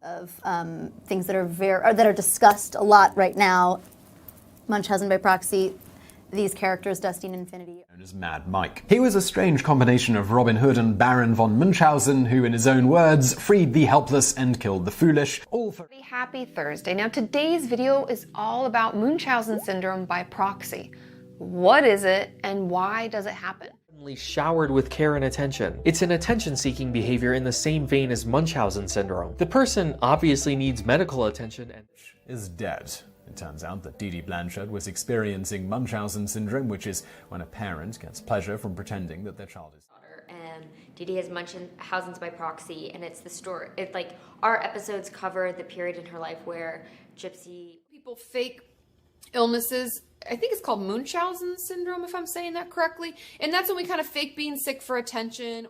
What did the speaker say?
of things that are discussed a lot right now. Munchausen by proxy, these characters, Dusty and Infinity. Known as Mad Mike. He was a strange combination of Robin Hood and Baron von Munchausen, who, in his own words, freed the helpless and killed the foolish, all for... Happy Thursday. Now today's video is all about Munchausen Syndrome by proxy. What is it and why does it happen? Showered with care and attention. It's an attention-seeking behavior in the same vein as Munchausen syndrome. The person obviously needs medical attention and is dead. It turns out that Dee Dee Blanchard was experiencing Munchausen syndrome, which is when a parent gets pleasure from pretending that their child is... Dee Dee has Munchausen's by proxy, and it's the story. Our episodes cover the period in her life where Gypsy... People fake illnesses. I think it's called Munchausen Syndrome, if I'm saying that correctly. And that's when we kind of fake being sick for attention.